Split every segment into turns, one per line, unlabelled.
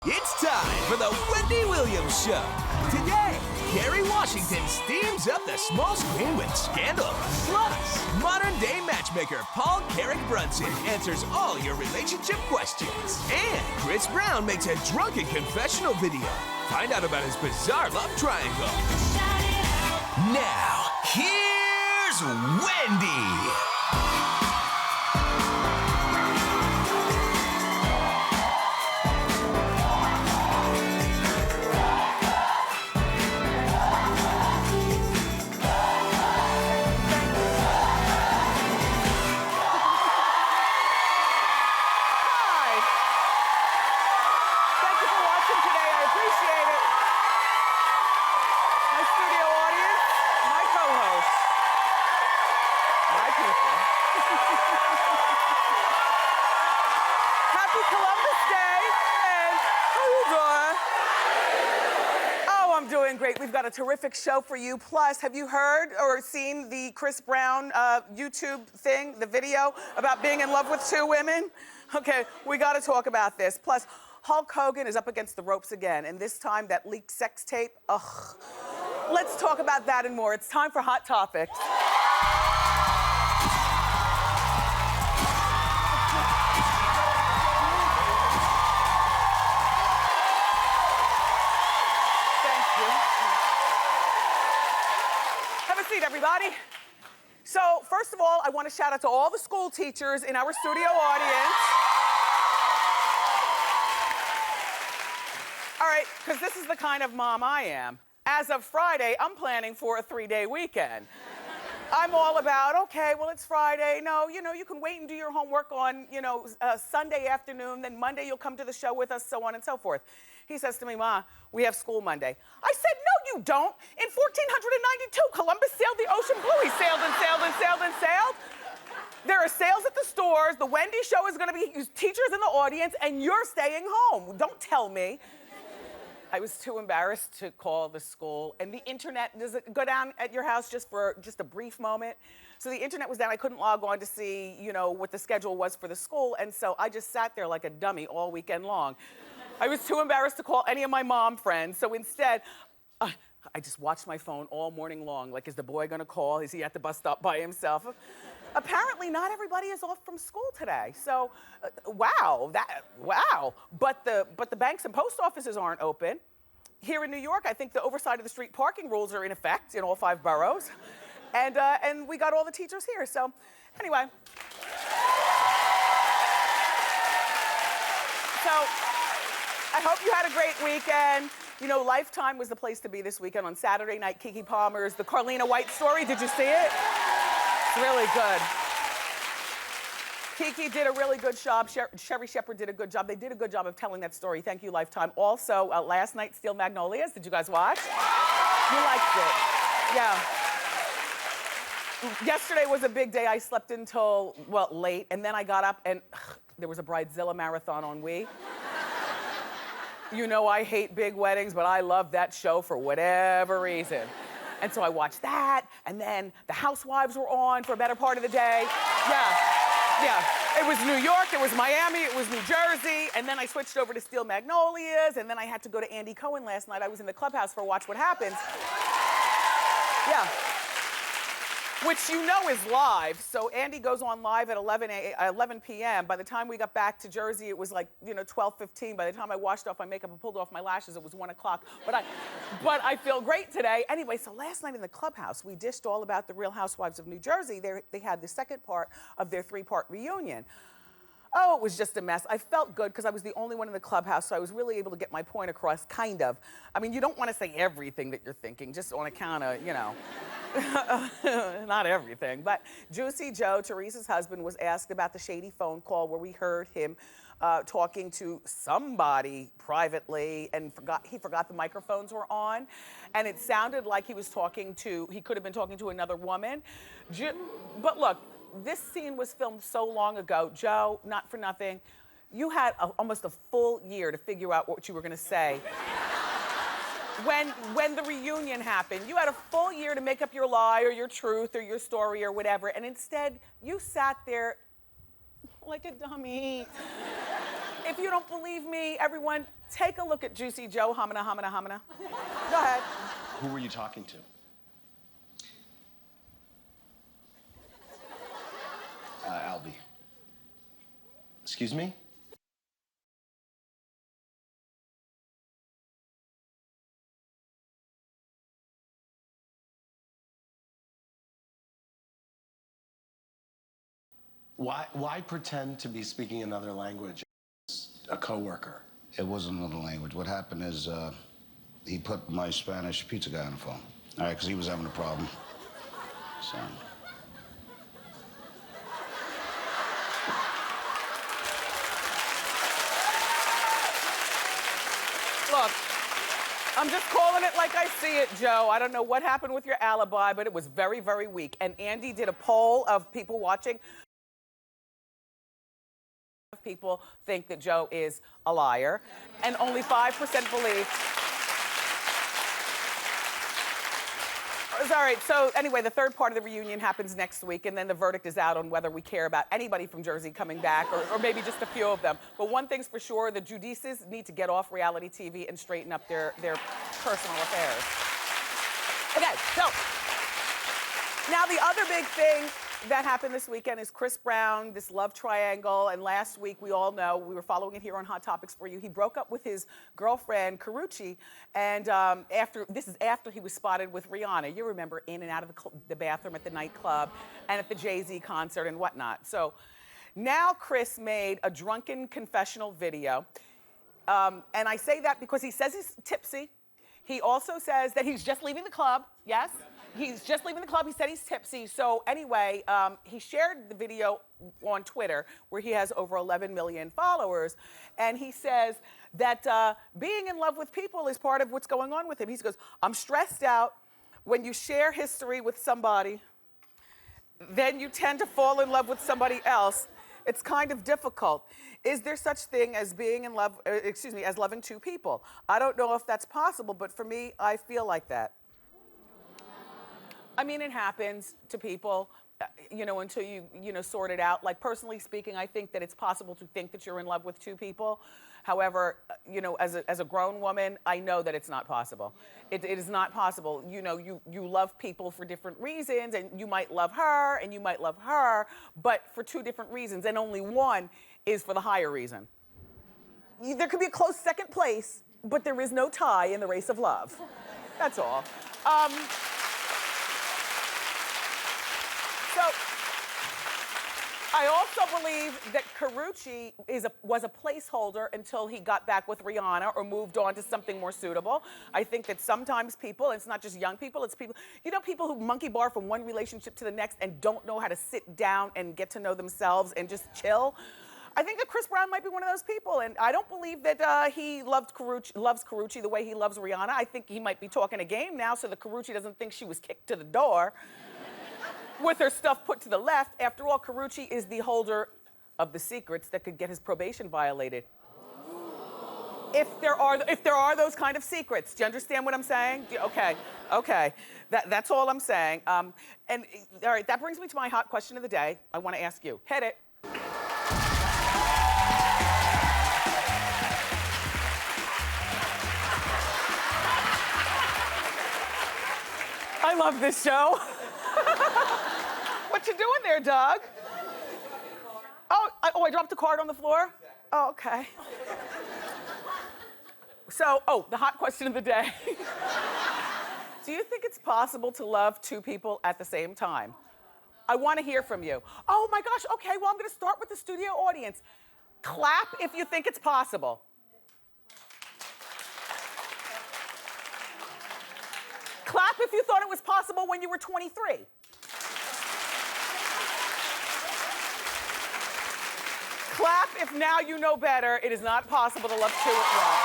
It's time for the Wendy Williams Show. Today, Kerry Washington steams up the small screen with Scandal. Plus, modern-day matchmaker Paul Carrick Brunson answers all your relationship questions. And Chris Brown makes a drunken confessional video. Find out about his bizarre love triangle. Now, here's Wendy.
Great. We've got a terrific show for you. Plus, have you heard or seen the Chris Brown YouTube thing, the video about being in love with two women? Okay, we got to talk about this. Plus, Hulk Hogan is up against the ropes again, and this time that leaked sex tape, ugh. Let's talk about that and more. It's time for Hot Topics. Everybody. So, first of all, I want to shout out to all the school teachers in our studio audience. All right, because this is the kind of mom I am. As of Friday, I'm planning for a 3-day weekend. I'm all about, okay, well, it's Friday. No, you can wait and do your homework on, Sunday afternoon. Then Monday you'll come to the show with us, so on and so forth. He says to me, Ma, we have school Monday. I said, no, you don't. In 1492, Columbus sailed the ocean blue. He sailed and sailed and sailed and sailed. There are sales at the stores. The Wendy show is going to be teachers in the audience, and you're staying home. Don't tell me. I was too embarrassed to call the school. And the internet, does it go down at your house just for a brief moment? So the internet was down. I couldn't log on to see, what the schedule was for the school. And so I just sat there like a dummy all weekend long. I was too embarrassed to call any of my mom friends. So instead, I just watched my phone all morning long. Like, is the boy gonna call? Is he at the bus stop by himself? Apparently, not everybody is off from school today. So, wow. But the banks and post offices aren't open. Here in New York, I think the overside of the street parking rules are in effect in all 5 boroughs. And we got all the teachers here. So, anyway. So, I hope you had a great weekend. Lifetime was the place to be this weekend. On Saturday night, Keke Palmer's The Carlina White Story. Did you see it? It's really good. Keke did a really good job. Sherry Shepherd did a good job. They did a good job of telling that story. Thank you, Lifetime. Also, last night, Steel Magnolias. Did you guys watch? You liked it. Yeah. Yesterday was a big day. I slept until, late. And then I got up and there was a Bridezilla marathon on Wii. I hate big weddings, but I love that show for whatever reason. And so I watched that, and then the Housewives were on for a better part of the day. Yeah. It was New York, it was Miami, it was New Jersey, and then I switched over to Steel Magnolias, and then I had to go to Andy Cohen last night. I was in the clubhouse for Watch What Happens. Yeah. Which is live. So Andy goes on live at 11 p.m. By the time we got back to Jersey, it was like, 12:15. By the time I washed off my makeup and pulled off my lashes, it was 1 o'clock. But I feel great today. Anyway, so last night in the clubhouse, we dished all about the Real Housewives of New Jersey. They had the second part of their 3-part reunion. Oh, it was just a mess. I felt good because I was the only one in the clubhouse, so I was really able to get my point across, kind of. I mean, you don't want to say everything that you're thinking, just on account of, not everything. But Juicy Joe, Teresa's husband, was asked about the shady phone call where we heard him talking to somebody privately, and he forgot the microphones were on. And it sounded like he could have been talking to another woman. But look, this scene was filmed so long ago. Joe, not for nothing, you had almost a full year to figure out what you were gonna say. When the reunion happened, you had a full year to make up your lie or your truth or your story or whatever, and instead, you sat there like a dummy. If you don't believe me, everyone, take a look at Juicy Joe, homina, homina, homina. Go ahead.
Who were you talking to? Albie. Excuse me? Why pretend to be speaking another language as a coworker?
It wasn't another language. What happened is he put my Spanish pizza guy on the phone. All right, because he was having a problem. So.
Look, I'm just calling it like I see it, Joe. I don't know what happened with your alibi, but it was very, very weak. And Andy did a poll of people watching. People think that Joe is a liar, and only 5% believe. All right, so anyway, the third part of the reunion happens next week, and then the verdict is out on whether we care about anybody from Jersey coming back, or maybe just a few of them. But one thing's for sure, the Judices need to get off reality TV and straighten up their personal affairs. Okay, so now the other big thing that happened this weekend is Chris Brown, this love triangle, and last week, we all know, we were following it here on Hot Topics for you, he broke up with his girlfriend, Karrueche, and this is after he was spotted with Rihanna. You remember, in and out of the bathroom at the nightclub and at the Jay-Z concert and whatnot. So now Chris made a drunken confessional video, and I say that because he says he's tipsy. He also says that he's just leaving the club, yes? He's just leaving the club. He said he's tipsy. So anyway, he shared the video on Twitter where he has over 11 million followers. And he says that being in love with people is part of what's going on with him. He goes, I'm stressed out. When you share history with somebody, then you tend to fall in love with somebody else. It's kind of difficult. Is there such thing as being in love, as loving two people? I don't know if that's possible, but for me, I feel like that. I mean, it happens to people, until you, sort it out. Like, personally speaking, I think that it's possible to think that you're in love with two people. However, as a grown woman, I know that it's not possible. It is not possible. You love people for different reasons, and you might love her, and you might love her, but for two different reasons, and only one is for the higher reason. There could be a close second place, but there is no tie in the race of love. That's all. So, I also believe that Karrueche was a placeholder until he got back with Rihanna or moved on to something more suitable. I think that sometimes people, and it's not just young people, it's people, people who monkey bar from one relationship to the next and don't know how to sit down and get to know themselves and just chill. I think that Chris Brown might be one of those people, and I don't believe that he loves Karrueche the way he loves Rihanna. I think he might be talking a game now so that Karrueche doesn't think she was kicked to the door with her stuff put to the left. After all, Karrueche is the holder of the secrets that could get his probation violated. If there are those kind of secrets. Do you understand what I'm saying? Okay. That's all I'm saying. And all right, that brings me to my hot question of the day. I want to ask you. Hit it. I love this show. What you doing there, Doug? Oh, I dropped a card on the floor? Oh, okay. So, the hot question of the day. Do you think it's possible to love two people at the same time? I want to hear from you. Oh my gosh, okay, well, I'm going to start with the studio audience. Clap if you think it's possible. Clap if you thought it was possible when you were 23. Clap if now you know better. It is not possible to love two at once.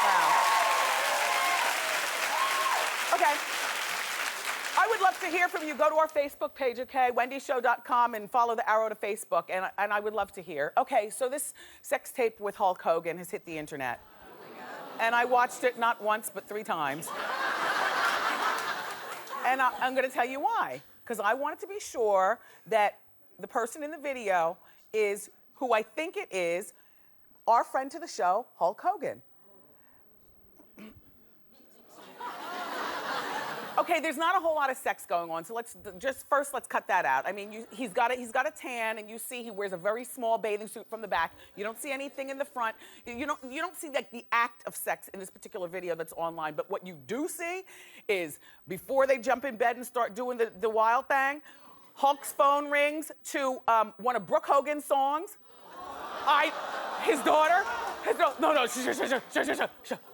Wow. Okay. I would love to hear from you. Go to our Facebook page, okay, wendyshow.com, and follow the arrow to Facebook, and I would love to hear. Okay, so this sex tape with Hulk Hogan has hit the internet. And I watched it not once, but 3 times. And I'm going to tell you why. Because I wanted to be sure that the person in the video is who I think it is, our friend to the show, Hulk Hogan. Okay, there's not a whole lot of sex going on, so let's cut that out. I mean, he's got a tan, and you see he wears a very small bathing suit from the back. You don't see anything in the front. You don't see like the act of sex in this particular video that's online. But what you do see is before they jump in bed and start doing the wild thing, Hulk's phone rings to one of Brooke Hogan's songs. His daughter. No,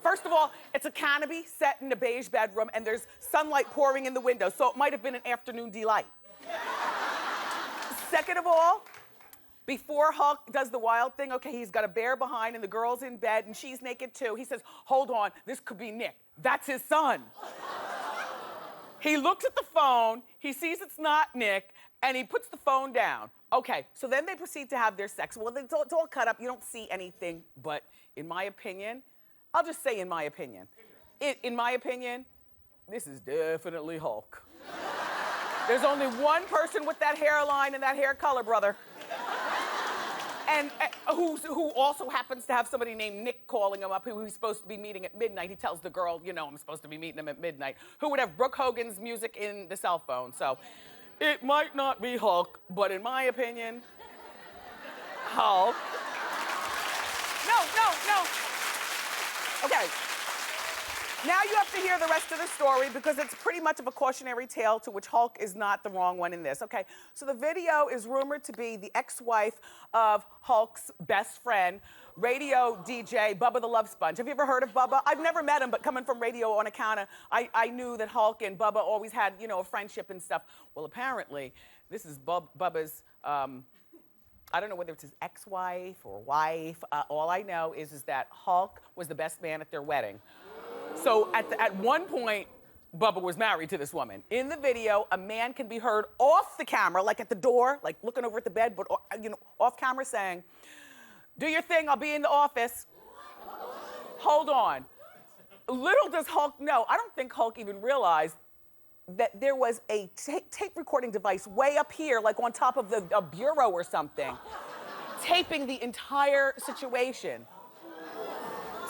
First of all, it's a canopy set in a beige bedroom and there's sunlight pouring in the window, so it might have been an afternoon delight. Second of all, before Hulk does the wild thing, okay, he's got a bear behind and the girl's in bed and she's naked too. He says, hold on, this could be Nick. That's his son. He looks at the phone, he sees it's not Nick, and he puts the phone down. Okay, so then they proceed to have their sex. Well, it's all cut up. You don't see anything, but in my opinion, I'll just say in my opinion. In my opinion, this is definitely Hulk. There's only one person with that hairline and that hair color, brother. And who also happens to have somebody named Nick calling him up, who he's supposed to be meeting at midnight. He tells the girl, you know, I'm supposed to be meeting him at midnight. Who would have Brooke Hogan's music in the cell phone. So it might not be Hulk, but in my opinion, Hulk. No. Okay. Now you have to hear the rest of the story because it's pretty much of a cautionary tale to which Hulk is not the wrong one in this. Okay, so the video is rumored to be the ex-wife of Hulk's best friend, radio DJ Bubba the Love Sponge. Have you ever heard of Bubba? I've never met him, but coming from radio on account of, I knew that Hulk and Bubba always had, you know, a friendship and stuff. Well, apparently, this is Bubba's, I don't know whether it's his ex-wife or wife. All I know is that Hulk was the best man at their wedding. So at one point, Bubba was married to this woman. In the video, a man can be heard off the camera, like at the door, like looking over at the bed, but you know, off camera saying, "Do your thing, I'll be in the office." Hold on. Little does Hulk know, I don't think Hulk even realized that there was a tape recording device way up here, like on top of a bureau or something, taping the entire situation.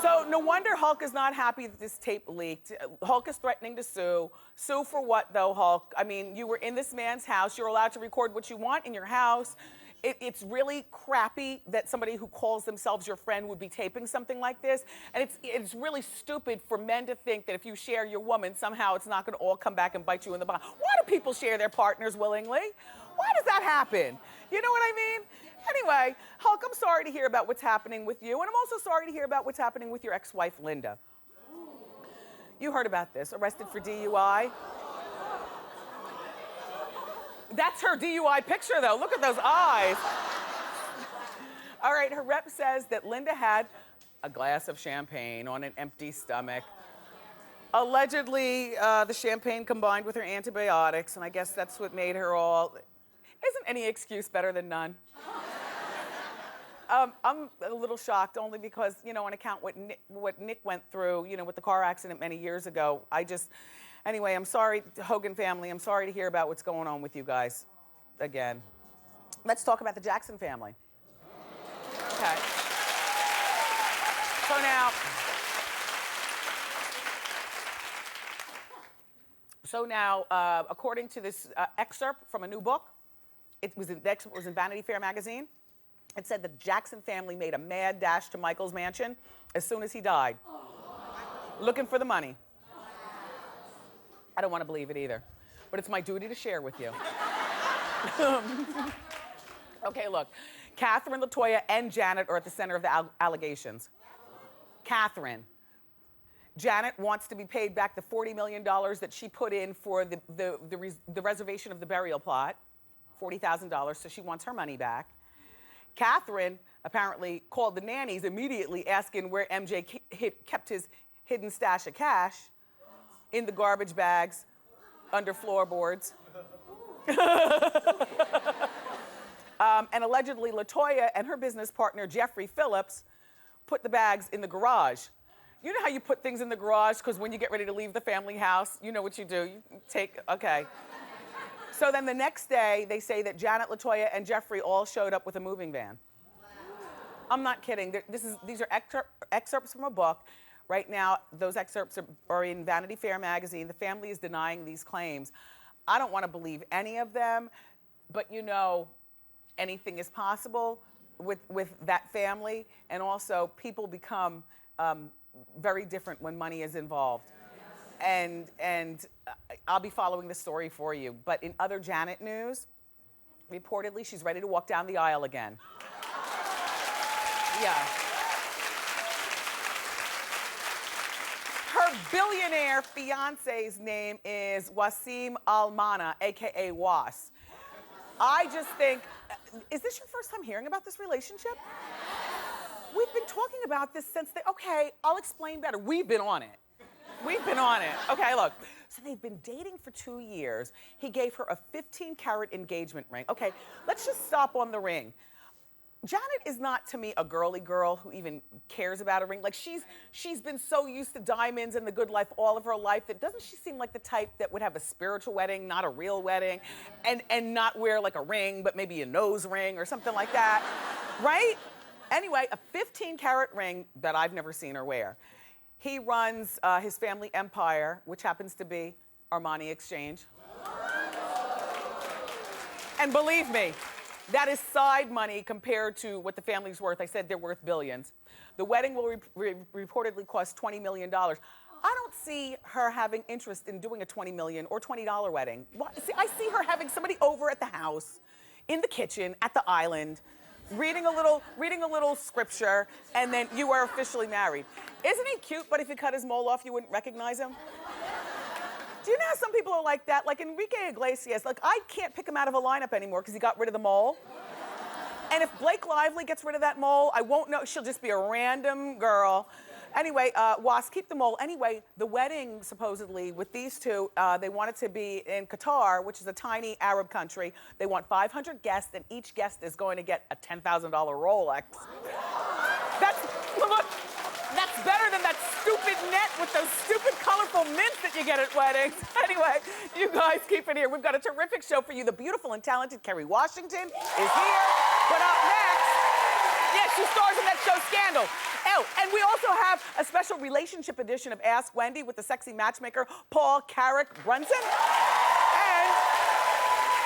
So no wonder Hulk is not happy that this tape leaked. Hulk is threatening to sue. Sue for what though, Hulk? I mean, you were in this man's house. You're allowed to record what you want in your house. It's really crappy that somebody who calls themselves your friend would be taping something like this. And it's really stupid for men to think that if you share your woman, somehow it's not gonna all come back and bite you in the butt. Why do people share their partners willingly? Why does that happen? You know what I mean? Anyway, Hulk, I'm sorry to hear about what's happening with you, and I'm also sorry to hear about what's happening with your ex-wife, Linda. You heard about this, arrested for DUI. That's her DUI picture, though. Look at those eyes. All right, her rep says that Linda had a glass of champagne on an empty stomach. Allegedly, the champagne combined with her antibiotics, and I guess that's what made her all... Isn't any excuse better than none? I'm a little shocked only because, you know, on account what Nick went through, you know, with the car accident many years ago. Anyway, I'm sorry, Hogan family, I'm sorry to hear about what's going on with you guys again. Let's talk about the Jackson family. Okay. So now, according to this excerpt from a new book, the excerpt was in Vanity Fair magazine. It said the Jackson family made a mad dash to Michael's mansion as soon as he died, looking for the money. I don't want to believe it either, but it's my duty to share with you. Okay, look, Catherine, LaToya, and Janet are at the center of the allegations. Catherine. Janet wants to be paid back the $40 million that she put in for the reservation of the burial plot, $40,000, so she wants her money back. Catherine apparently called the nannies immediately asking where MJ kept his hidden stash of cash in the garbage bags under floorboards. And allegedly LaToya and her business partner Jeffrey Phillips put the bags in the garage. You know how you put things in the garage because when you get ready to leave the family house, you know what you do. You take, okay. So then the next day, they say that Janet, LaToya, and Jeffrey all showed up with a moving van. I'm not kidding. These are excerpts from a book. Right now, those excerpts are in Vanity Fair magazine. The family is denying these claims. I don't want to believe any of them, but you know, anything is possible with that family. And also, people become very different when money is involved. And I'll be following the story for you. But in other Janet news, reportedly, she's ready to walk down the aisle again. Yeah. Her billionaire fiance's name is Wasim Almana, AKA Was. I just think, is this your first time hearing about this relationship? We've been talking about this since okay, I'll explain better. We've been on it. We've been on it. Okay, look. So they've been dating for 2 years. He gave her a 15-carat engagement ring. Okay, let's just stop on the ring. Janet is not, to me, a girly girl who even cares about a ring. Like, she's been so used to diamonds and the good life all of her life that doesn't she seem like the type that would have a spiritual wedding, not a real wedding, and not wear like a ring, but maybe a nose ring or something like that, right? Anyway, a 15-carat ring that I've never seen her wear. He runs his family empire, which happens to be Armani Exchange. And believe me, that is side money compared to what the family's worth. I said they're worth billions. The wedding will reportedly cost $20 million. I don't see her having interest in doing a $20 million or $20 wedding. See, I see her having somebody over at the house, in the kitchen, at the island, reading a little scripture, and then you are officially married. Isn't he cute, but if you cut his mole off, you wouldn't recognize him? Do you know how some people are like that? Like Enrique Iglesias, like I can't pick him out of a lineup anymore because he got rid of the mole. And if Blake Lively gets rid of that mole, I won't know. She'll just be a random girl. Anyway, Was, keep the mole. Anyway, the wedding, supposedly, with these two, they want it to be in Qatar, which is a tiny Arab country. They want 500 guests, and each guest is going to get a $10,000 Rolex. Look, that's better than that stupid net with those stupid colorful mints that you get at weddings. Anyway, you guys keep it here. We've got a terrific show for you. The beautiful and talented Kerry Washington is here. But up next, yes, she stars in that show Scandal. Oh, and we also have a special relationship edition of Ask Wendy with the sexy matchmaker, Paul Carrick Brunson. And,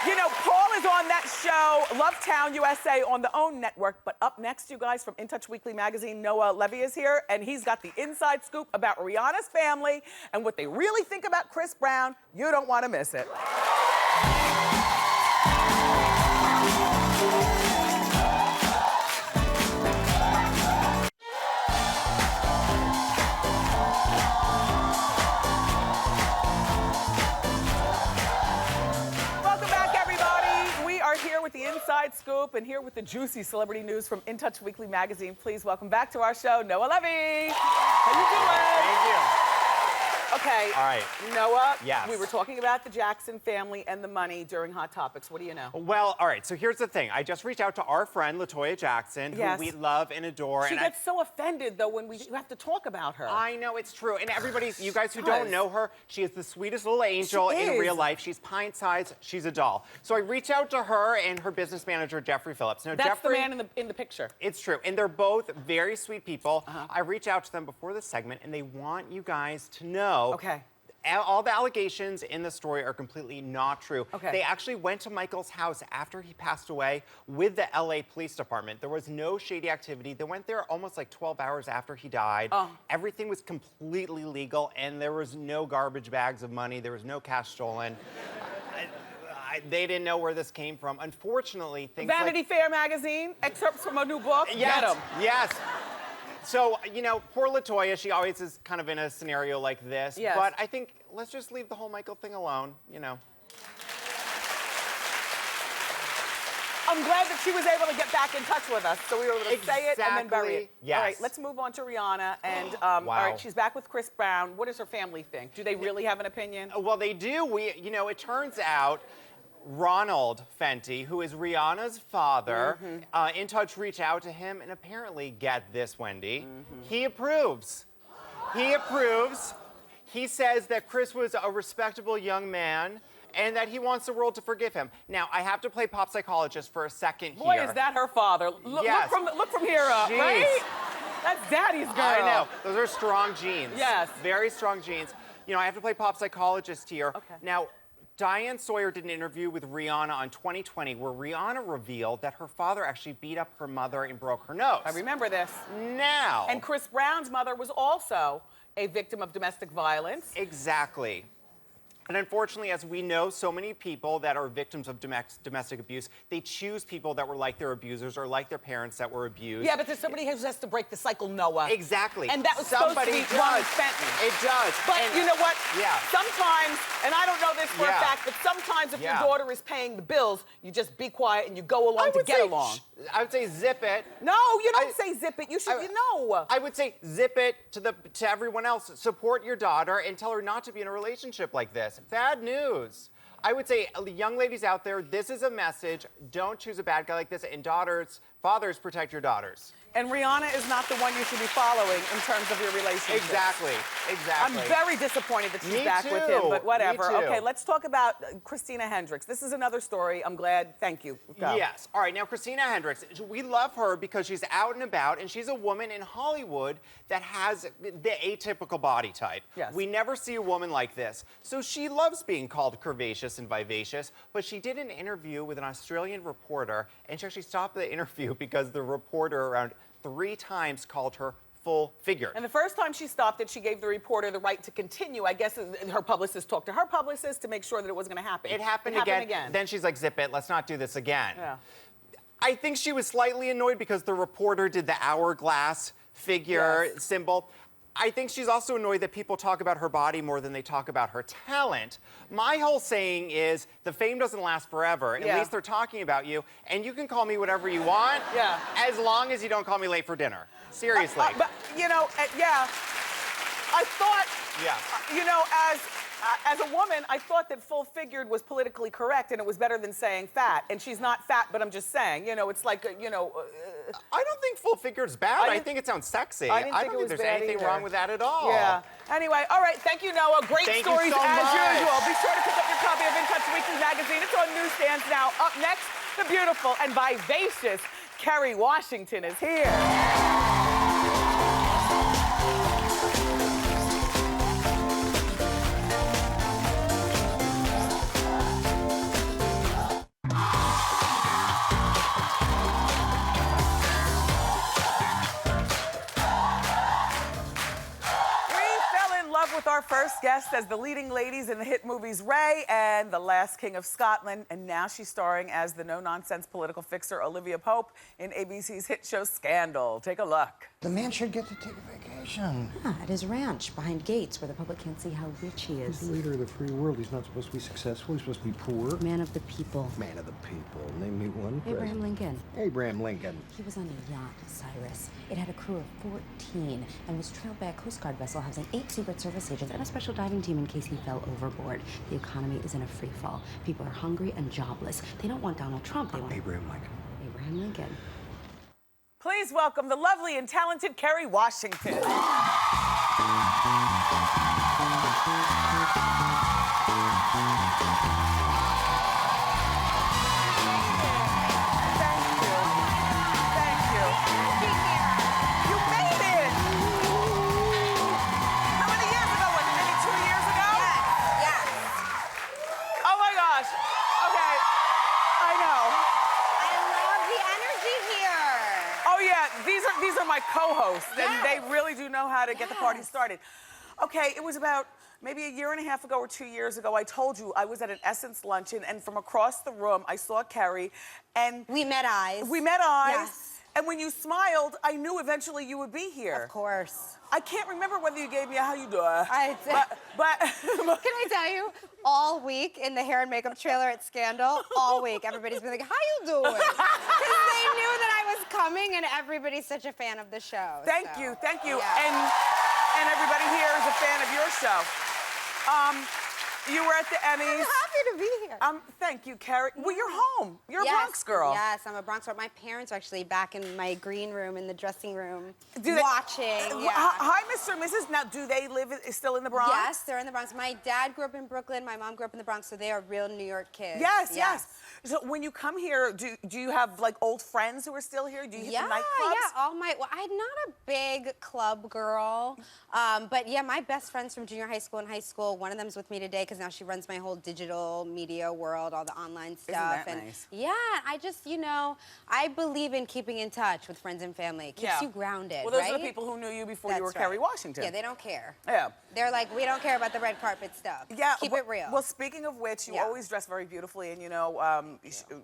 you know, Paul is on that show, Lovetown USA, on the OWN network. But up next, you guys, from In Touch Weekly magazine, Noah Levy is here, and he's got the inside scoop about Rihanna's family and what they really think about Chris Brown. You don't want to miss it. With the inside scoop and here with the juicy celebrity news from In Touch Weekly magazine. Please welcome back to our show, Noah Levy. How you doing?
Thank you.
Okay.
All right.
Noah,
yes.
We were talking about the Jackson family and the money during Hot Topics. What do you know?
Well, all right, so here's the thing. I just reached out to our friend, LaToya Jackson,
yes.
who we love and adore.
She gets so offended, though, when we have to talk about her.
I know, it's true. And you guys who don't know her, she is the sweetest little angel in real life. She's pint-sized. She's a doll. So I reached out to her and her business manager, Jeffrey Phillips. Now,
That's
Jeffrey,
the man in the picture.
It's true. And they're both very sweet people. I reached out to them before this segment, and they want you guys to know.
Okay.
All the allegations in the story are completely not true.
Okay.
They actually went to Michael's house after he passed away with the LA Police Department. There was no shady activity. They went there almost like 12 hours after he died. Everything was completely legal, and there was no garbage bags of money. There was no cash stolen. They didn't know where this came from. Unfortunately, things
Vanity Fair magazine, excerpts from a new book.
Yes,
Get 'em.
yes. So, you know, poor LaToya, she always is kind of in a scenario like this.
Yes.
But I think let's just leave the whole Michael thing alone, you know.
I'm glad that she was able to get back in touch with us, so we were able to say it and then bury it.
Yes.
All right, let's move on to Rihanna. And all right, she's back with Chris Brown. What does her family think? Do they really have an opinion?
Well, they do. You know, it turns out Ronald Fenty, who is Rihanna's father, In Touch reached out to him, and apparently, get this, Wendy, he approves. He approves. He says that Chris was a respectable young man, and that he wants the world to forgive him. Now, I have to play pop psychologist for a second
Boy,
here.
is that her father.
Yes.
Look from here up,
Jeez.
right? That's daddy's girl.
I know. Those are strong genes.
Yes.
Very strong genes. You know, I have to play pop psychologist here.
Okay.
Now, Diane Sawyer did an interview with Rihanna on 2020 where Rihanna revealed that her father actually beat up her mother and broke her nose.
I remember this.
Now.
And Chris Brown's mother was also a victim of domestic violence.
Exactly. And unfortunately, as we know, so many people that are victims of domestic abuse, they choose people that were like their abusers or like their parents that were abused.
Yeah, but there's somebody who has to break the cycle, Noah.
Exactly.
And that was supposed to be Ron Fenton.
It does.
But
And
you know what?
Yeah.
Sometimes, and I don't know this for a
Yeah.
fact, but sometimes if your
Yeah.
daughter is paying the bills, you just be quiet and you go along to get along.
I would say zip it.
No, you don't say zip it. You should, you know.
I would say zip it to everyone else. Support your daughter and tell her not to be in a relationship like this. Bad news. I would say, young ladies out there, this is a message. Don't choose a bad guy like this. And fathers, protect your daughters.
And Rihanna is not the one you should be following in terms of your relationship.
Exactly.
I'm very disappointed that she's back with him, but whatever.
Me too.
Okay, let's talk about Christina Hendricks. This is another story. I'm glad. Thank you. Go.
Yes. All right. Now, Christina Hendricks, we love her because she's out and about, and she's a woman in Hollywood that has the atypical body type.
Yes.
We never see a woman like this. So she loves being called curvaceous and vivacious, but she did an interview with an Australian reporter, and she actually stopped the interview because the reporter around 3 times called her full-figured.
And the first time she stopped it, she gave the reporter the right to continue. I guess her publicist talked to her publicist to make sure that it wasn't going to happen.
It happened again. Then she's like, zip it, let's not do this again.
Yeah.
I think she was slightly annoyed because the reporter did the hourglass figure symbol. I think she's also annoyed that people talk about her body more than they talk about her talent. My whole saying is the fame doesn't last forever. At least they're talking about you, and you can call me whatever you want, as long as you don't call me late for dinner. Seriously.
But, you know, I thought, you know, as a woman, I thought that full-figured was politically correct, and it was better than saying fat. And she's not fat, but I'm just saying, you know, it's like, you know...
I don't think full-figured's bad. I think it sounds sexy. I don't think there's anything wrong with that at all.
Yeah. Anyway, all right, thank you, Noah. Great stories as usual. Be sure to pick up your copy of In Touch Weekly magazine. It's on newsstands now. Up next, the beautiful and vivacious Kerry Washington is here. With our first guest as the leading ladies in the hit movies Ray and The Last King of Scotland, and now she's starring as the no-nonsense political fixer Olivia Pope in ABC's hit show Scandal. Take a look.
The man should get to take a vacation.
At his ranch, behind gates, where the public can't see how rich he is.
He's the leader of the free world. He's not supposed to be successful. He's supposed to be poor.
Man of the people.
Man of the people. Name me one.
Abraham Lincoln.
Abraham Lincoln.
He was on a yacht, Cyrus. It had a crew of 14 and was trailed by a Coast Guard vessel housing 8 Secret Service agents and a special diving team in case he fell overboard. The economy is in a free fall. People are hungry and jobless. They don't want Donald Trump. They want
Abraham Lincoln.
Abraham Lincoln.
Please welcome the lovely and talented Kerry Washington. These are my co-hosts, and they really do know how to get the party started. Okay, it was about maybe a year and a half ago or 2 years ago, I told you I was at an Essence luncheon, and from across the room, I saw Kerry, and...
We met eyes.
We met eyes.
Yes.
And when you smiled, I knew eventually you would be here.
Of course.
I can't remember whether you gave me a how you doing. But
can I tell you, all week in the hair and makeup trailer at Scandal, all week, everybody's been like, how you doing? Because they knew that I was coming, and everybody's such a fan of the show.
Thank you.
Yeah.
And everybody here is a fan of your show. You were at the Emmys.
I'm happy to be here.
Thank you, Kerry. Well, you're home. You're a Bronx girl.
Yes, I'm a Bronx girl. My parents are actually back in my green room in the dressing room
Do they-
watching. Yeah.
Hi, Mr. and Mrs. Now, do they live still in the Bronx?
Yes, they're in the Bronx. My dad grew up in Brooklyn. My mom grew up in the Bronx, so they are real New York kids.
Yes. So when you come here, do you have like old friends who are still here? Do you hit the nightclubs?
Well, I'm not a big club girl, but yeah, my best friends from junior high school and high school, one of them's with me today because now she runs my whole digital media world, all the online stuff.
Isn't that nice?
Yeah, I just, I believe in keeping in touch with friends and family. It keeps you grounded,
Well, those
right?
are the people who knew you before you were
That's
Kerry
right.
Washington.
Yeah, they don't care.
Yeah.
They're like, we don't care about the red carpet stuff.
Yeah.
Keep it real.
Well, speaking of which, you always dress very beautifully, and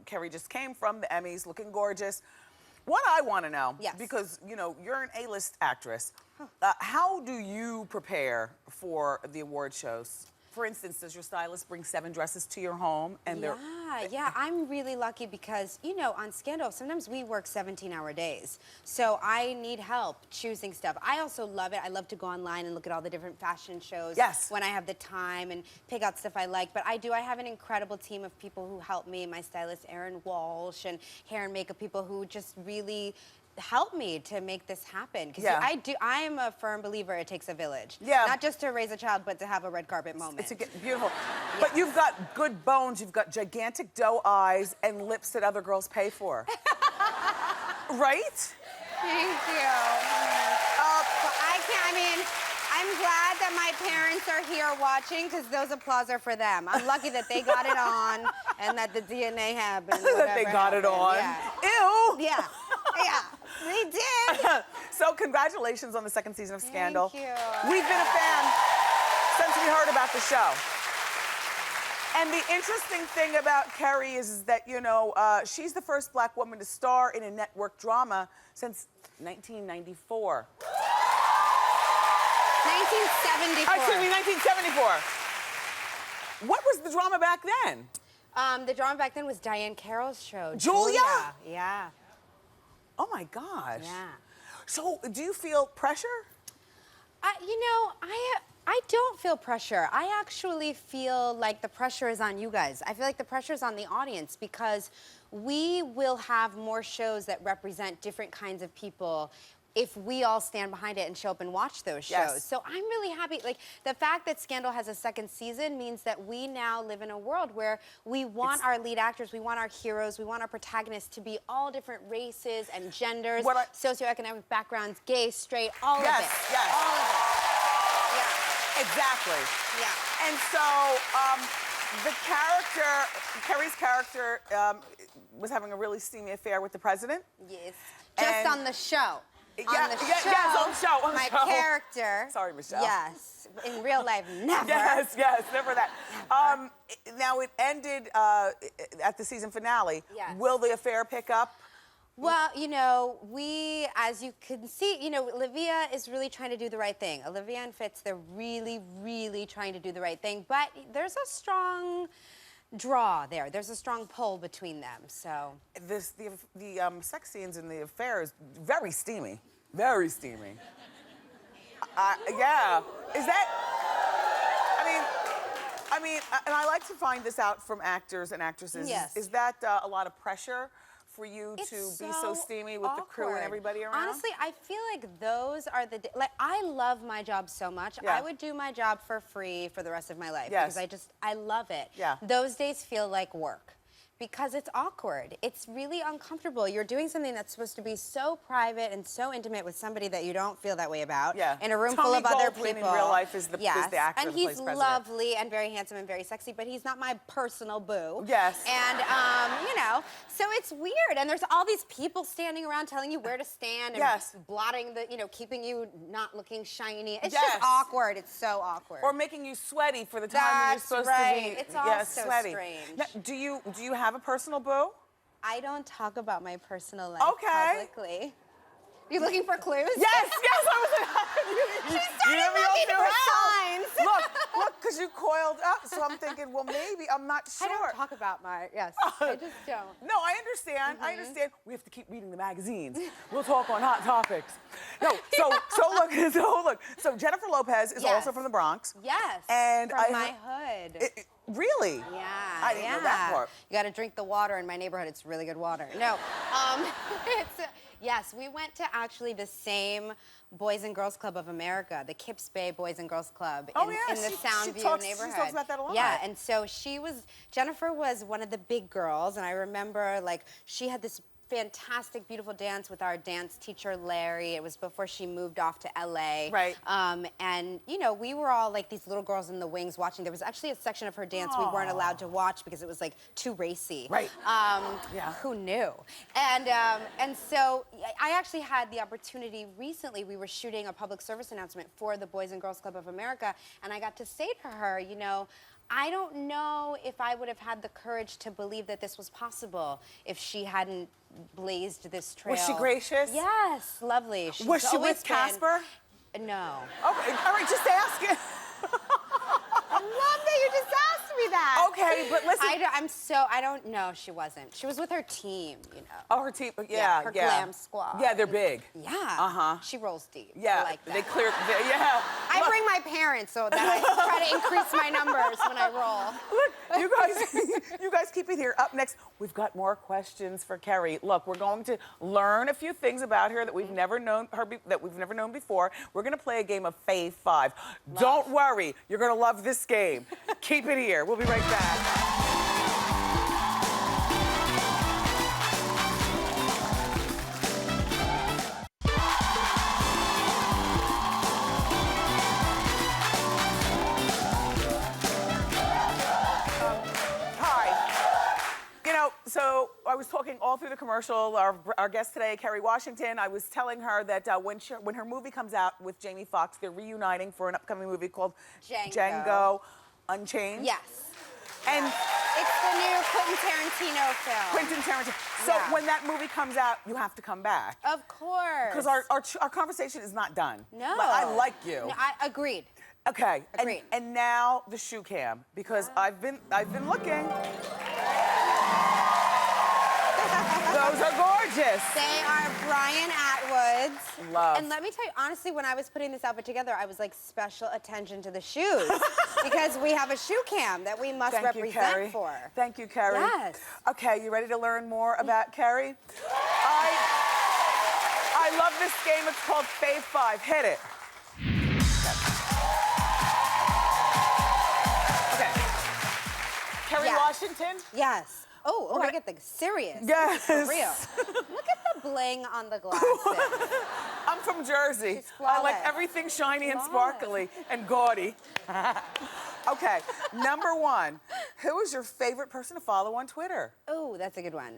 Kerry just came from the Emmys looking gorgeous. What I want to know, because you're an A-list actress, how do you prepare for the award shows? For instance, does your stylist bring 7 dresses to your home? And
Yeah, I'm really lucky because, on Scandal, sometimes we work 17-hour days. So I need help choosing stuff. I also love it. I love to go online and look at all the different fashion shows when I have the time and pick out stuff I like. But I have an incredible team of people who help me. My stylist, Erin Walsh, and hair and makeup people who just really help me to make this happen. Because I am a firm believer it takes a village. Yeah. Not just to raise a child, but to have a red carpet moment.
It's beautiful. But you've got good bones, you've got gigantic doe eyes and lips that other girls pay for. Right?
Thank you. I'm glad that my parents are here watching because those applause are for them. I'm lucky that they got it on and that the DNA happened.
That they got it on.
Yeah.
Ew.
Yeah, they did.
So congratulations on the 2nd season of Scandal.
Thank you.
We've been a fan since we heard about the show. And the interesting thing about Kerry is that, she's the first black woman to star in a network drama since 1994.
1974.
Excuse me, 1974. What was the drama back then?
The drama back then was Diane Carroll's show.
Julia?
Yeah.
Oh my gosh.
Yeah.
So, do you feel pressure?
I don't feel pressure. I actually feel like the pressure is on you guys. I feel like the pressure is on the audience because we will have more shows that represent different kinds of people if we all stand behind it and show up and watch those shows.
Yes.
So I'm really happy. Like, the fact that Scandal has a 2nd season means that we now live in a world where we want our lead actors, we want our heroes, we want our protagonists to be all different races and genders, socioeconomic backgrounds, gay, straight, all of it.
Yes.
All of it. Yeah.
Exactly.
Yeah.
And so, Kerry's character was having a really steamy affair with the president.
Yes. Just on the show.
Yes, on the show.
My character.
Sorry, Michelle.
Yes. In real life, never.
Yes, never that. Now, it ended at the season finale.
Yes.
Will the affair pick up?
Well, we, as you can see, Olivia is really trying to do the right thing. Olivia and Fitz, they're really, really trying to do the right thing. But there's a strong draw there. There's a strong pull between them, so.
The sex scenes in the affair is very steamy. Very steamy. Yeah. Is that... I mean, and I like to find this out from actors and actresses.
Yes.
Is that a lot of pressure for you to be so steamy with the crew and everybody around?
Honestly, I feel like those are the... I love my job so much.
Yeah.
I would do my job for free for the rest of my life.
Yes.
Because I love it.
Yeah.
Those days feel like work. Because it's awkward. It's really uncomfortable. You're doing something that's supposed to be so private and so intimate with somebody that you don't feel that way about.
Yeah.
In a room full of other people.
in real life is the actor
and
who plays
he's
president.
lovely and very handsome and very sexy, but he's not my personal boo.
Yes.
And, so it's weird. And there's all these people standing around telling you where to stand and blotting the, keeping you not looking shiny. It's just awkward. It's so awkward.
Or making you sweaty for the time when you're supposed to be
It's all so
sweaty.
strange.
Now, do you have a personal boo?
I don't talk about my personal life publicly. You looking for clues?
Yes, I was.
She started looking for signs.
Look, because you coil held up, so I'm thinking, well, maybe, I'm not sure.
I don't talk about my, yes, I just don't.
No, I understand, I understand. We have to keep reading the magazines. We'll talk on hot topics. No, so look, so Jennifer Lopez is also from the Bronx.
Yes,
and
from my hood.
Really?
Yeah,
I didn't know that part.
You got to drink the water in my neighborhood. It's really good water. No, yes, we went to actually the same Boys and Girls Club of America, the Kips Bay Boys and Girls Club in the Soundview neighborhood.
She talks about that a lot.
Yeah, and so Jennifer was one of the big girls, and I remember like she had this fantastic, beautiful dance with our dance teacher, Larry. It was before she moved off to LA.
Right.
And, you know, we were all like these little girls in the wings watching. There was actually a section of her dance we weren't allowed to watch because it was like too racy.
Right.
Who knew? And so I actually had the opportunity recently, we were shooting a public service announcement for the Boys and Girls Club of America, and I got to say to her, you know, I don't know if I would have had the courage to believe that this was possible if she hadn't blazed this trail.
Was she gracious?
Yes, lovely.
Was she with Casper?
No.
Okay, all right, just ask it.
I love that you just asked me that.
Okay, but listen.
I don't know, she wasn't. She was with her team, you know.
Oh, her team,
her glam squad.
Yeah, they're big.
Yeah. She rolls deep.
Yeah,
I like that.
they clear, yeah.
I bring my parents so that I try to increase my numbers when I roll.
Look, you guys keep it here. Up next, we've got more questions for Kerry. Look, we're going to learn a few things about her that we've never known before. We're going to play a game of Fave 5. Don't worry, you're going to love this game. Keep it here. We'll be right back. So I was talking all through the commercial, our guest today, Kerry Washington, I was telling her that when her movie comes out with Jamie Foxx, they're reuniting for an upcoming movie called Django Unchained.
Yes.
And
it's the new Quentin Tarantino film.
Quentin Tarantino. So when that movie comes out, you have to come back.
Of course.
Because our conversation is not done.
No.
But I like you.
No, I agreed.
Okay.
Agreed.
And now the shoe cam, because I've been looking. Those are gorgeous.
They are Brian Atwood's.
Love.
And let me tell you, honestly, when I was putting this outfit together, I was like, special attention to the shoes. Because we have a shoe cam that we must represent for.
Thank you, Kerry.
Yes.
Okay, you ready to learn more about Kerry? I love this game. It's called Fave 5. Hit it. Okay. Kerry Washington?
Yes. Oh, I get the serious.
Yes.
For real. Look at the bling on the glasses.
I'm from Jersey. I like everything shiny and sparkly and gaudy. Okay, number 1. Who is your favorite person to follow on Twitter?
Oh, that's a good one.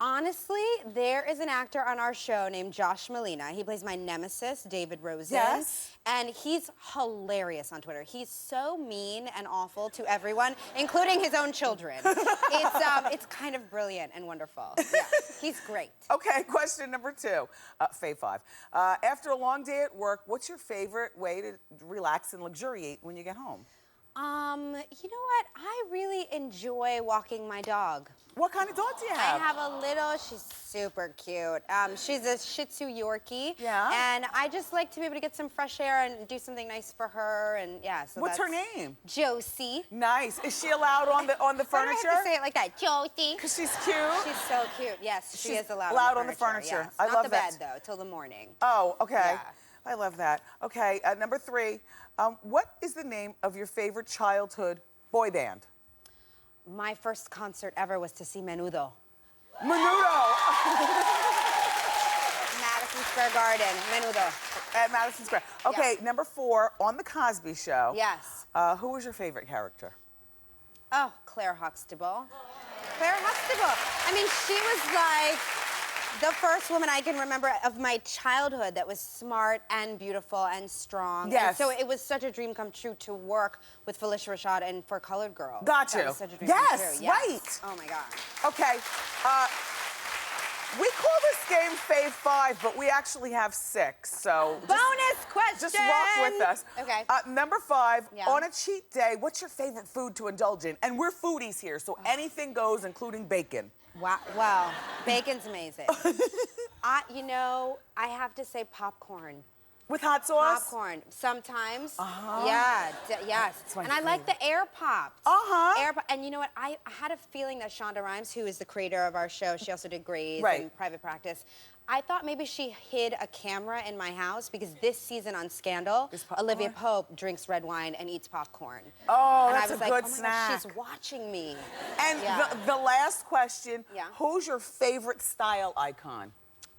Honestly, there is an actor on our show named Josh Malina. He plays my nemesis, David Rosen.
Yes.
And he's hilarious on Twitter. He's so mean and awful to everyone, including his own children. It's kind of brilliant and wonderful. Yeah, he's great.
Okay, question number 2, Fave 5. After a long day at work, what's your favorite way to relax and luxuriate when you get home?
You know what? I really enjoy walking my dog.
What kind of dog do you have?
I have a little, she's super cute. She's a Shih Tzu Yorkie.
Yeah.
And I just like to be able to get some fresh air and do something nice for her. And yeah, so
what's her name?
Josie.
Nice. Is she allowed on the furniture?
Why do I have to say it like that? Josie.
Because she's cute.
She's so cute. Yes, she is allowed
on the furniture.
Yes.
I
Not
love
the
that.
bed though, till the morning.
Oh, okay.
Yeah.
I love that. Okay, number 3. What is the name of your favorite childhood boy band?
My first concert ever was to see Menudo.
Menudo!
Madison Square Garden, Menudo.
At Madison Square. Okay, number 4, on The Cosby Show.
Yes.
Who was your favorite character?
Oh, Claire Huxtable. Claire Huxtable. I mean, she was like the first woman I can remember of my childhood that was smart and beautiful and strong.
Yes.
And so it was such a dream come true to work with Felicia Rashad and for Colored Girls.
Got you.
That was such a dream come true.
Yes, right.
Oh my God.
Okay. We call this game Fave 5, but we actually have 6, so...
Bonus question!
Just rock with us.
Okay.
Number 5,
Yeah.
on a cheat day, what's your favorite food to indulge in? And we're foodies here, so anything goes, including bacon.
Wow. Bacon's amazing. You know, I have to say popcorn.
With hot sauce?
Popcorn. Sometimes. Yeah, yes. And I like the air pops. Air pop. And you know what? I had a feeling that Shonda Rhimes, who is the creator of our show, she also did Grey's and Private Practice. I thought maybe she hid a camera in my house because this season on Scandal, Olivia Pope drinks red wine and eats popcorn.
Oh,
and
that's
I was
a
like,
good
oh my
snack.
gosh, she's watching me.
And the last question,
Yeah.
who's your favorite style icon?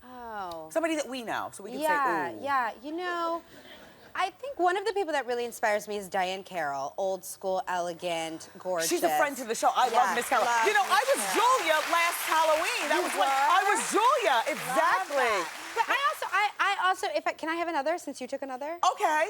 Oh.
Somebody that we know, so we can say, ooh.
Yeah, you know, I think one of the people that really inspires me is Diane Carroll. Old school, elegant, gorgeous.
She's a friend to the show. I love Miss Carroll. You know, I was Julia last Halloween. That was when I was Julia. Exactly.
But I also, can I have another since you took another?
Okay.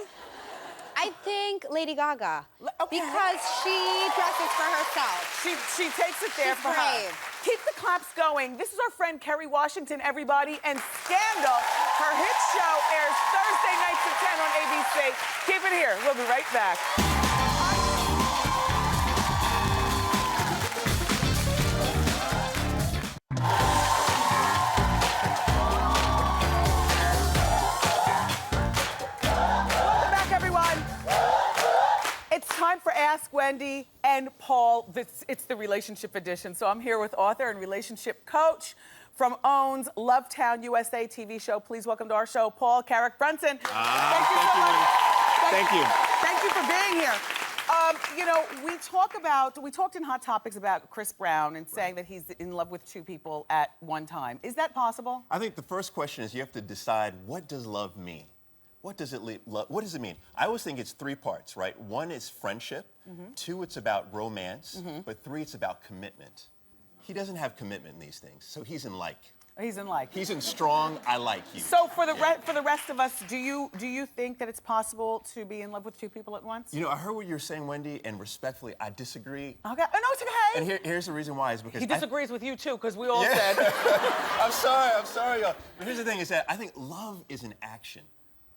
I think Lady Gaga.
Okay.
Because she dresses for herself.
She takes it there for her. Keep the claps going. This is our friend Kerry Washington, everybody, and Scandal. Her hit show airs Thursday nights at 10 on ABC. Keep it here. We'll be right back. Welcome back, everyone. It's time for Ask Wendy and Paul. It's the relationship edition. So I'm here with author and relationship coach from OWN's Lovetown USA TV show. Please welcome to our show, Paul Carrick Brunson. Thank you so much.
Thank you.
Thank you for being here. You know, we talked in Hot Topics about Chris Brown and saying that he's in love with 2 people at one time. Is that possible?
I think the first question is you have to decide, what does love mean? What does it mean? I always think it's 3 parts, right? 1 is friendship, 2, it's about romance, but 3, it's about commitment. He doesn't have commitment in these things, so he's in like.
He's in like.
He's in strong, I like you.
So for the rest of us, do you think that it's possible to be in love with 2 people at once?
You know, I heard what you're saying, Wendy, and respectfully, I disagree.
Okay. Oh, no, it's okay.
And here's the reason why is because
he disagrees with you too, because we all said.
I'm sorry, y'all. But here's the thing: is that I think love is an action.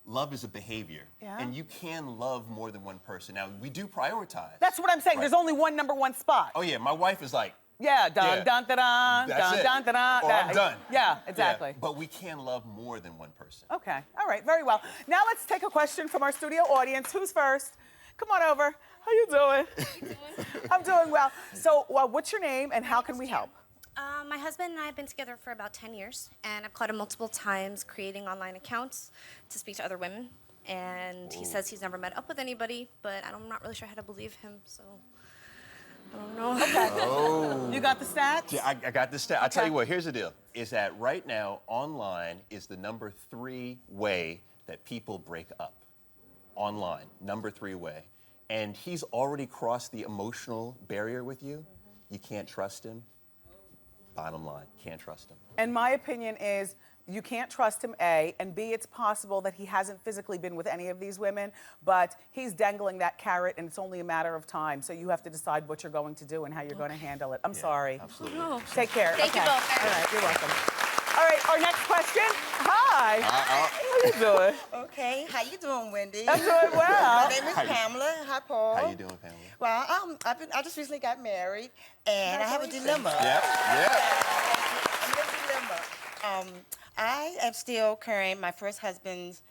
Love is a behavior, and you can love more than one person. Now, we do prioritize.
That's what I'm saying. Right. There's only one number 1 spot.
Oh, yeah. My wife is like,
dun, dun, dun, dun, dun, dun, dun, dun.
Or I'm done.
Yeah, exactly.
Yeah, but we can love more than one person.
Okay. All right. Very well. Now let's take a question from our studio audience. Who's first? Come on over. How you doing? I'm doing well. So, what's your name, and how can we help?
My husband and I have been together for about 10 years, and I've caught him multiple times creating online accounts to speak to other women. And he says he's never met up with anybody, but I'm not really sure how to believe him, so I don't know.
Okay. Oh. You got the stats?
Yeah, I got the stats. I'll tell you what, here's the deal, is that right now, online is the number 3 way that people break up. Online, number 3 way. And he's already crossed the emotional barrier with you. You can't trust him. Bottom line, can't trust him.
And my opinion is you can't trust him, A, and B, it's possible that he hasn't physically been with any of these women, but he's dangling that carrot, and it's only a matter of time. So you have to decide what you're going to do and how you're going to handle it. I'm sorry.
Absolutely.
Oh.
Take care.
Thank you both.
All right, you're welcome. All right, our next question. Hi. How you doing?
Okay, how you doing, Wendy?
I'm doing well.
My name is Pamela. Hi, Paul.
How you doing, Pamela?
Well, I just recently got married, and I have a dilemma.
Yep.
I'm in a dilemma. I am still carrying my first husband's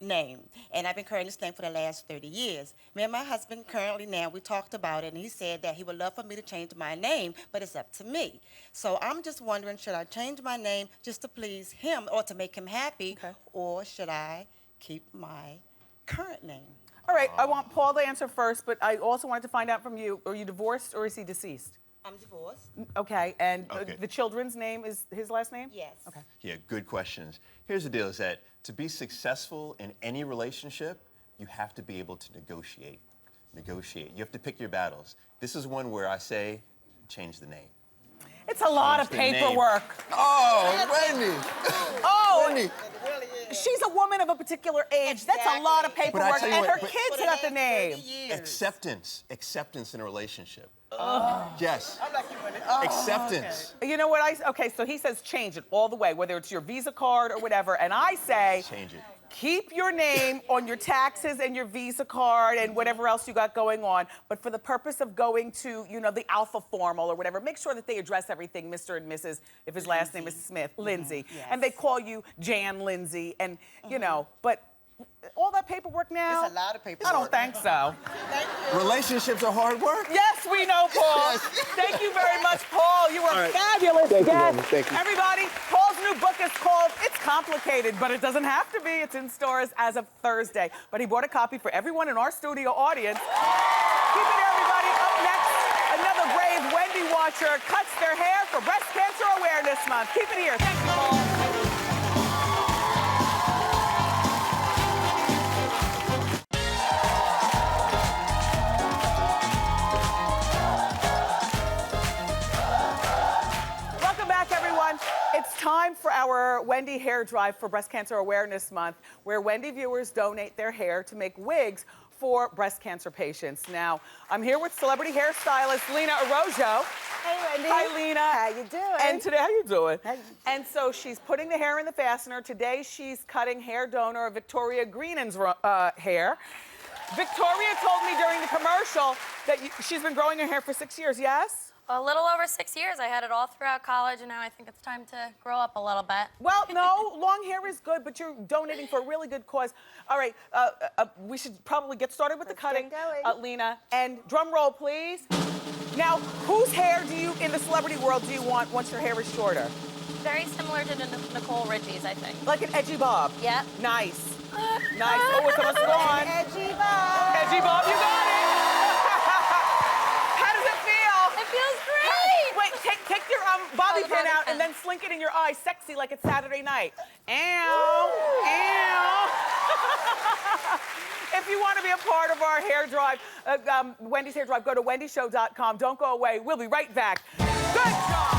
name, and I've been carrying this name for the last 30 years. Me and my husband currently now, we talked about it, and he said that he would love for me to change my name, but it's up to me. So I'm just wondering, should I change my name just to please him or to make him happy, or should I keep my current name?
All right, I want Paul to answer first, but I also wanted to find out from you, are you divorced or is he deceased?
I'm divorced.
Okay, and the children's name is his last name?
Yes.
Okay.
Yeah, good questions. Here's the deal, is that to be successful in any relationship, you have to be able to negotiate. Negotiate. You have to pick your battles. This is one where I say, change the name.
It's a lot of paperwork.
Oh, Wendy.
Oh,
Wendy.
she's a woman of a particular age. That's a lot of paperwork, and her kids got the name.
Acceptance in a relationship. Yes.
I'm like you, Wendy. Oh,
Acceptance.
You know what okay, so he says change it all the way, whether it's your Visa card or whatever, and I say
Change it.
keep your name on your taxes and your Visa card and whatever else you got going on, but for the purpose of going to, you know, the Alpha Formal or whatever, make sure that they address everything Mr. and Mrs., if his last name is Smith, Lindsay.
Yes.
And they call you Jan Lindsay, and, you know, but all that paperwork now?
It's a lot of paperwork.
I don't think so.
Thank you.
Relationships are hard work.
Yes, we know, Paul. Thank you very much, Paul. You were fabulous.
Thank you,
Yes.
Wendy. Thank you.
Everybody, Paul's new book is called It's Complicated, but it doesn't have to be. It's in stores as of Thursday. But he bought a copy for everyone in our studio audience. Keep it here, everybody. Up next, another brave Wendy watcher cuts their hair for Breast Cancer Awareness Month. Keep it here. Thank you, Paul. It's time for our Wendy Hair Drive for Breast Cancer Awareness Month, where Wendy viewers donate their hair to make wigs for breast cancer patients. Now, I'm here with celebrity hairstylist Lena Arrojo.
Hey, Wendy.
Hi, Lena.
How you doing?
And today, how you doing?
Hey.
And so she's putting the hair in the fastener. Today, she's cutting hair donor Victoria Greenan's hair. Victoria told me during the commercial that she's been growing her hair for 6 years, yes?
A little over 6 years. I had it all throughout college, and now I think it's time to grow up a little bit.
Well, no, long hair is good, but you're donating for a really good cause. All right, we should probably get started with the cutting, Lena. And drum roll, please. Now, whose hair do you, in the celebrity world, do you want once your hair is shorter?
Very similar to Nicole Richie's, I think.
Like an edgy bob?
Yep.
Nice. Nice. Oh, it's almost gone.
Edgy Bob.
Edgy bob, you got it. How does it feel?
It feels great.
Wait, take your bobby pin out and then slink it in your eye, sexy like it's Saturday night. Ow, ow. If you want to be a part of our hair drive, Wendy's Hair Drive, go to wendyshow.com. Don't go away. We'll be right back. Good job.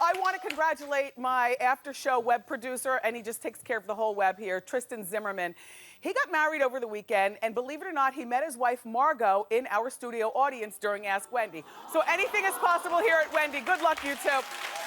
I want to congratulate my after-show web producer, and he just takes care of the whole web here, Tristan Zimmerman. He got married over the weekend, and believe it or not, he met his wife, Margot, in our studio audience during Ask Wendy. So anything is possible here at Wendy. Good luck, you two.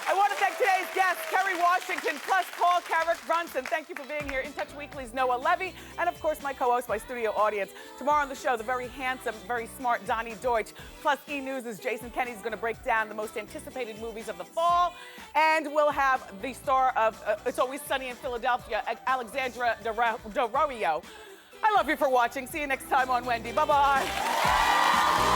I want to thank today's guests, Kerry Washington, plus Paul Carrick Brunson. Thank you for being here. In Touch Weekly's Noah Levy, and of course, my co-host, my studio audience. Tomorrow on the show, the very handsome, very smart Donnie Deutsch, plus E-News' Jason Kenney's going to break down the most anticipated movies of the fall. And we'll have the star of It's Always Sunny in Philadelphia, Alexandra Daddario. I love you for watching. See you next time on Wendy. Bye-bye.